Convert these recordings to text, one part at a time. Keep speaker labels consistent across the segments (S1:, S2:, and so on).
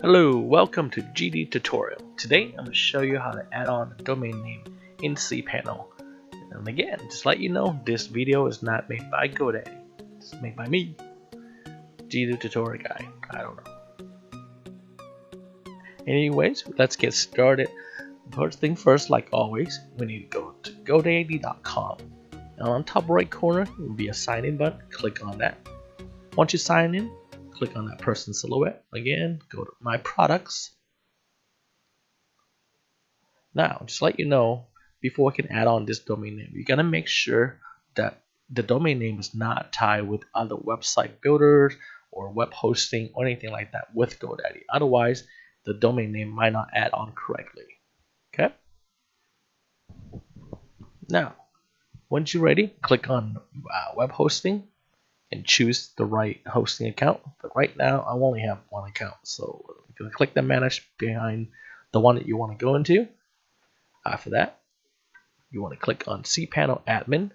S1: Hello, welcome to GD Tutorial. Today I'm going to show you how to add on a domain name in cPanel. And again, just let you know, this video is not made by GoDaddy. It's made by me, GD Tutorial guy. I don't know. Anyways, let's get started. First thing first, like always, we need to go to GoDaddy.com. And on top right corner will be a sign in button. Click on that. Once you sign in, click on that person silhouette. Again, go to My Products. Now, just let you know, before we can add on this domain name, you gotta make sure that the domain name is not tied with other website builders or web hosting or anything like that with GoDaddy. Otherwise, the domain name might not add on correctly. Okay? Now, once you're ready, click on web hosting and choose the right hosting account. But right now I only have one account, so you're going to click the manage behind the one that you want to go into. After that, you want to click on cPanel admin.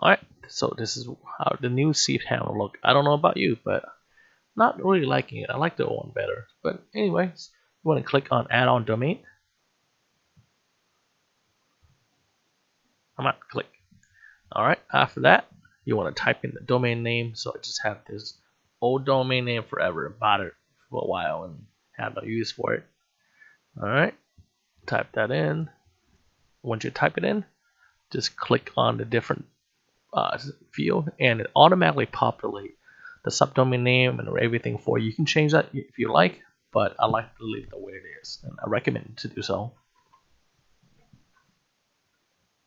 S1: Alright, so this is how the new cPanel look. I don't know about you, but not really liking it. I like the old one better. But anyways, you want to click on add on domain. I'm not click. Alright, after that, you want to type in the domain name. So I just have this old domain name forever. Bought it for a while and had no use for it. Alright, type that in. Once you type it in, just click on the different field and it automatically populates the subdomain name and everything for you. You can change that if you like, but I like to leave it the way it is, and I recommend to do so.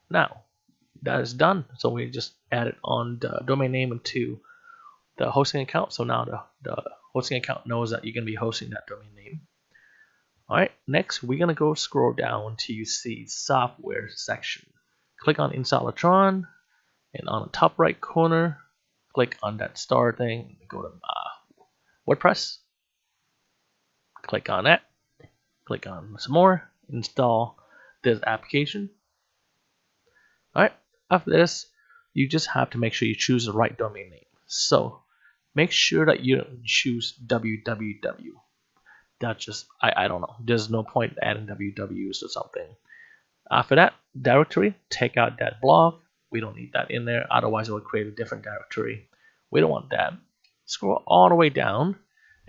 S1: Now, that is done. So we just added on the domain name into the hosting account. So now the hosting account knows that you're going to be hosting that domain name. Alright, next we're going to go scroll down until you see software section. Click on Installatron, and on the top right corner, click on that star thing. Go to WordPress. Click on that. Click on some more. Install this application. Alright, after this, you just have to make sure you choose the right domain name. So make sure that you don't choose www. That's just, I don't know. There's no point adding wwws or something. After that, directory, take out that blog. We don't need that in there. Otherwise, it will create a different directory. We don't want that. Scroll all the way down,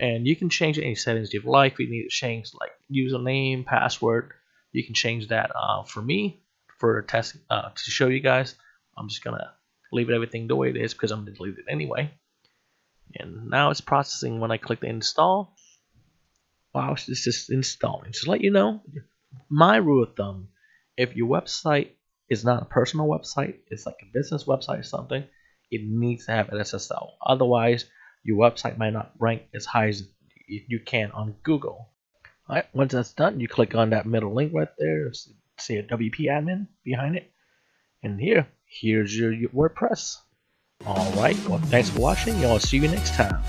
S1: and you can change any settings you like. If you need to change like username, password, you can change that. For me, for testing, to show you guys, I'm just gonna leave everything the way it is because I'm gonna delete it anyway. And now it's processing. When I click the install, wow, it's just installing. Just to let you know, my rule of thumb, if your website is not a personal website, it's like a business website or something, it needs to have an SSL. Otherwise, your website might not rank as high as you can on Google. Alright, once that's done, you click on that middle link right there, see a WP admin behind it, and here's your WordPress. Alright, well, thanks for watching, and I'll see you next time.